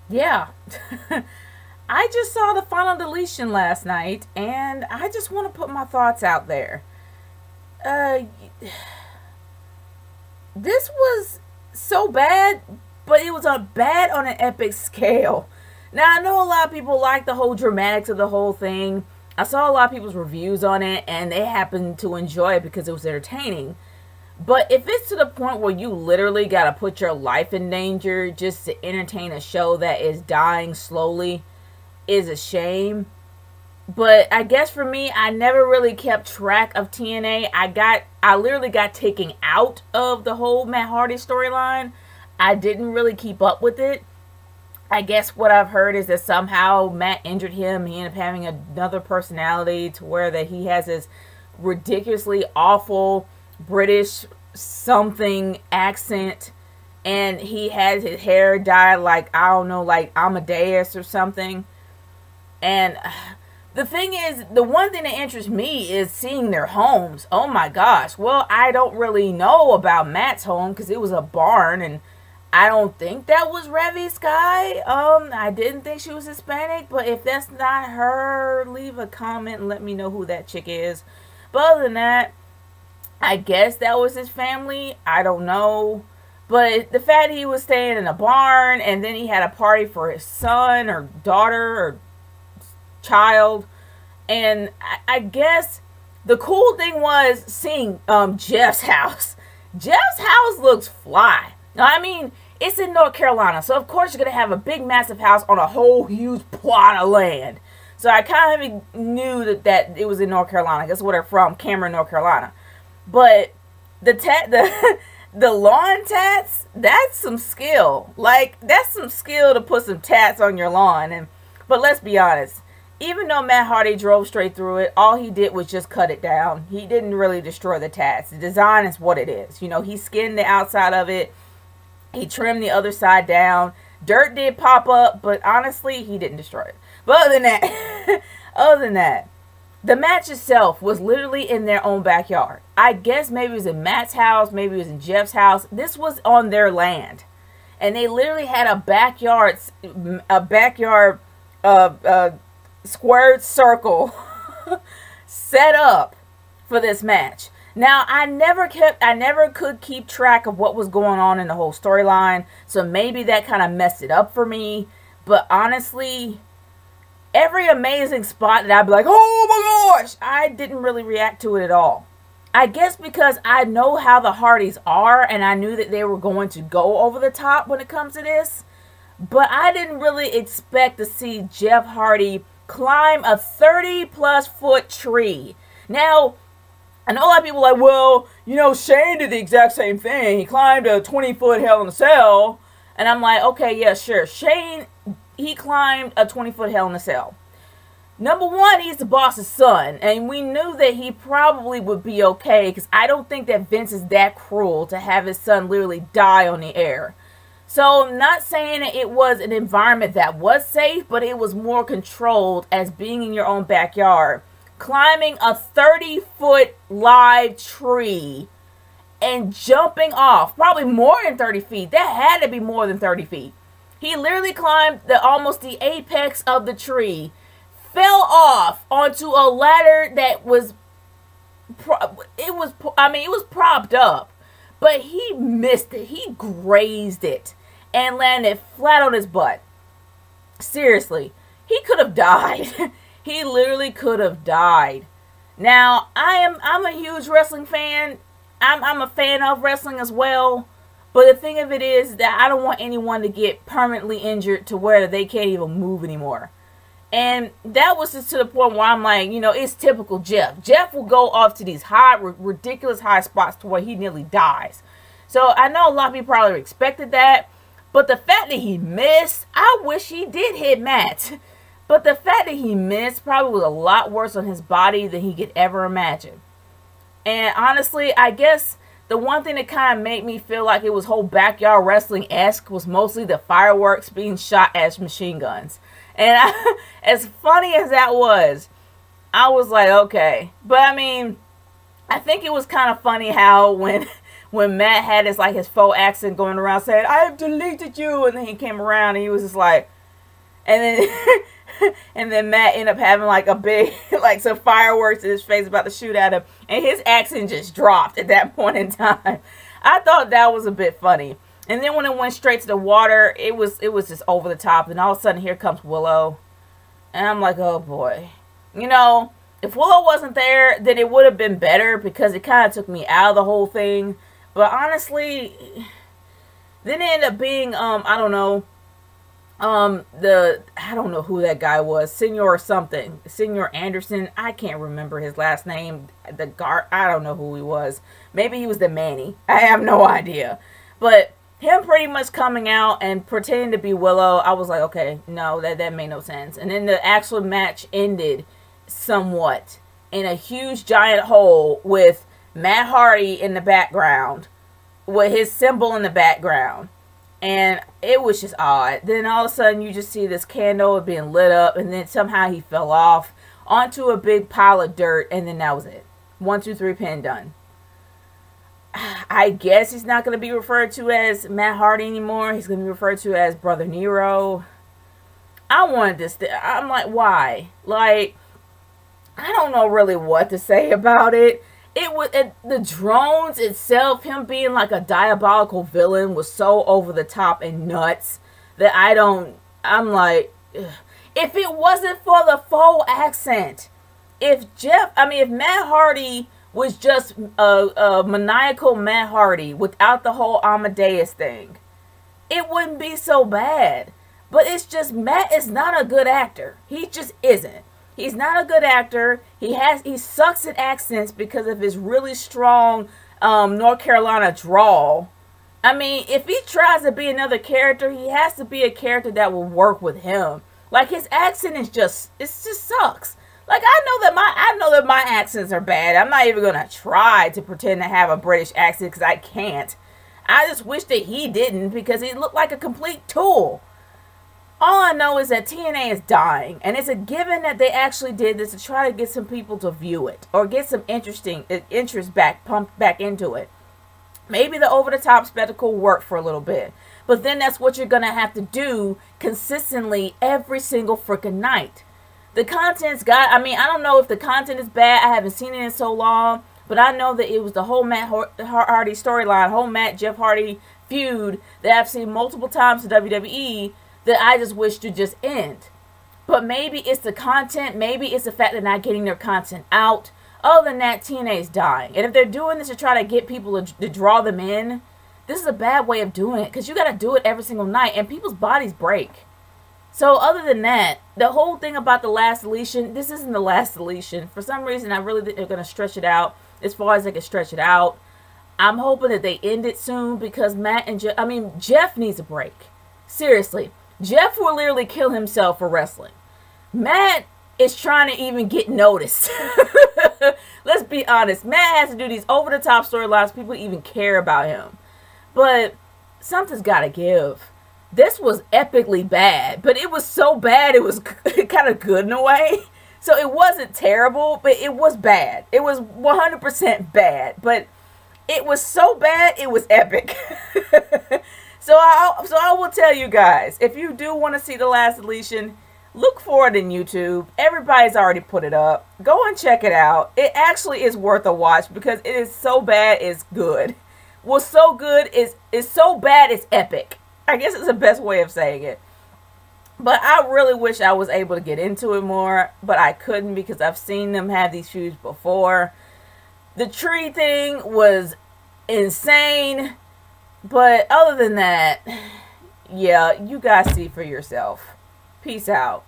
Yeah. I just saw the Final Deletion last night, and I just want to put my thoughts out there. Uh, this was so bad, but it was bad on an epic scale. Now, I know a lot of people like the whole dramatics of the whole thing. I saw a lot of people's reviews on it, and they happened to enjoy it because it was entertaining. But if it's to the point where you literally got to put your life in danger just to entertain a show that is dying slowly, is a shame. But I guess for me, I never really kept track of TNA. I literally got taken out of the whole Matt Hardy storyline. I didn't really keep up with it. I guess what I've heard is that somehow Matt injured him. He ended up having another personality to where that he has this ridiculously awful British something accent, and he has his hair dyed like, I don't know, like Amadeus or something. And the thing is, the one thing that interests me is seeing their homes. Oh my gosh. Well, I don't really know about Matt's home because it was a barn, and I don't think that was Revi Sky. I didn't think she was Hispanic, but if that's not her, leave a comment and let me know who that chick is. But other than that, I guess that was his family. I don't know. But the fact he was staying in a barn and then he had a party for his son or daughter or child. And I guess the cool thing was seeing Jeff's house. Jeff's house looks fly. Now, I mean, it's in North Carolina, so of course you're going to have a big, massive house on a whole huge plot of land. So I kind of knew that it was in North Carolina. That's where they're from, Cameron, North Carolina. But the lawn tats, that's some skill. Like, that's some skill to put some tats on your lawn. But let's be honest. Even though Matt Hardy drove straight through it, all he did was just cut it down. He didn't really destroy the tats. The design is what it is. You know, he skinned the outside of it. He trimmed the other side down. Dirt did pop up, but honestly, he didn't destroy it. But other than that, the match itself was literally in their own backyard. I guess maybe it was in Matt's house, maybe it was in Jeff's house. This was on their land. And they literally had a backyard squared circle set up for this match. Now, I never could keep track of what was going on in the whole storyline, so maybe that kind of messed it up for me. But honestly, every amazing spot that I'd be like, oh my gosh, I didn't really react to it at all. I guess because I know how the Hardys are, and I knew that they were going to go over the top when it comes to this. But I didn't really expect to see Jeff Hardy climb a 30-plus foot tree. Now, I know a lot of people are like, well, you know, Shane did the exact same thing. He climbed a 20-foot Hell in a Cell. And I'm like, okay, yeah, sure. Shane, he climbed a 20-foot Hell in a Cell. Number one, he's the boss's son. And we knew that he probably would be okay, because I don't think that Vince is that cruel to have his son literally die on the air. So I'm not saying that it was an environment that was safe, but it was more controlled as being in your own backyard. Climbing a 30-foot live tree and jumping off, probably more than 30 feet. That had to be more than 30 feet. He literally climbed almost the apex of the tree, fell off onto a ladder that was, it was propped up, but he missed it. He grazed it and landed flat on his butt. Seriously, he could have died. He literally could have died. Now, I'm a huge wrestling fan. I'm a fan of wrestling as well. But the thing of it is that I don't want anyone to get permanently injured to where they can't even move anymore. And that was just to the point where I'm like, you know, it's typical Jeff. Jeff will go off to these high, ridiculous high spots to where he nearly dies. So I know a lot of people probably expected that. But the fact that he missed, I wish he did hit Matt. But the fact that he missed probably was a lot worse on his body than he could ever imagine. And honestly, I guess the one thing that kind of made me feel like it was whole backyard wrestling-esque was mostly the fireworks being shot as machine guns. And as funny as that was, I was like, okay. But I mean, I think it was kind of funny how when Matt had his faux accent going around saying, I have deleted you. And then he came around and he was just like, And then and then Matt ended up having like a big, like some fireworks in his face about to shoot at him. And his accent just dropped at that point in time. I thought that was a bit funny. And then when it went straight to the water, it was just over the top. And all of a sudden, here comes Willow. And I'm like, oh boy. You know, if Willow wasn't there, then it would have been better because it kind of took me out of the whole thing. But honestly, then it ended up being, I don't know, I don't know who that guy was, Senor something, Senor Anderson. I can't remember his last name. I don't know who he was. Maybe he was the Manny. I have no idea. But him pretty much coming out and pretending to be Willow, I was like, okay, no, that made no sense. And then the actual match ended somewhat in a huge giant hole with Matt Hardy in the background, with his symbol in the background. And it was just odd. Then all of a sudden you just see this candle being lit up, and then somehow he fell off onto a big pile of dirt, and then that was it. 1, 2, 3, pin, done. I guess he's not going to be referred to as Matt Hardy anymore. He's going to be referred to as Brother Nero. I wanted this. I'm like, why? Like, I don't know really what to say about it. The drones itself, him being like a diabolical villain, was so over the top and nuts that I'm like, ugh. If it wasn't for the faux accent, if Matt Hardy was just a maniacal Matt Hardy without the whole Amadeus thing, it wouldn't be so bad. But it's just, Matt is not a good actor. He just isn't. He's not a good actor. He sucks at accents because of his really strong North Carolina drawl. I mean, if he tries to be another character, he has to be a character that will work with him. Like, his accent it just sucks. Like, I know that my accents are bad. I'm not even gonna try to pretend to have a British accent because I can't. I just wish that he didn't, because he looked like a complete tool. All I know is that TNA is dying, and it's a given that they actually did this to try to get some people to view it, or get some interest pumped back into it. Maybe the over-the-top spectacle worked for a little bit, but then that's what you're gonna have to do consistently every single freaking night. The content's I don't know if the content is bad. I haven't seen it in so long, but I know that it was the whole Matt Hardy storyline, whole Jeff Hardy feud that I've seen multiple times in WWE, that I just wish to just end. But maybe it's the content. Maybe it's the fact they're not getting their content out. Other than that, TNA is dying. And if they're doing this to try to get people to draw them in, this is a bad way of doing it, because you got to do it every single night, and people's bodies break. So other than that, the whole thing about the last deletion, this isn't the last deletion. For some reason, I really think they're going to stretch it out as far as they can stretch it out. I'm hoping that they end it soon, because Jeff needs a break. Seriously. Jeff will literally kill himself for wrestling. Matt is trying to even get noticed. Let's be honest. Matt has to do these over-the-top storylines. People even care about him. But something's got to give. This was epically bad. But it was so bad, it was kind of good in a way. So it wasn't terrible, but it was bad. It was 100% bad. But it was so bad, it was epic. So I will tell you guys, if you do want to see the last deletion, look for it in YouTube. Everybody's already put it up. Go and check it out. It actually is worth a watch, because it is so bad it's good. What's so good is so bad it's epic. I guess it's the best way of saying it. But I really wish I was able to get into it more, but I couldn't, because I've seen them have these feuds before. The tree thing was insane. But other than that, yeah, you guys see for yourself. Peace out.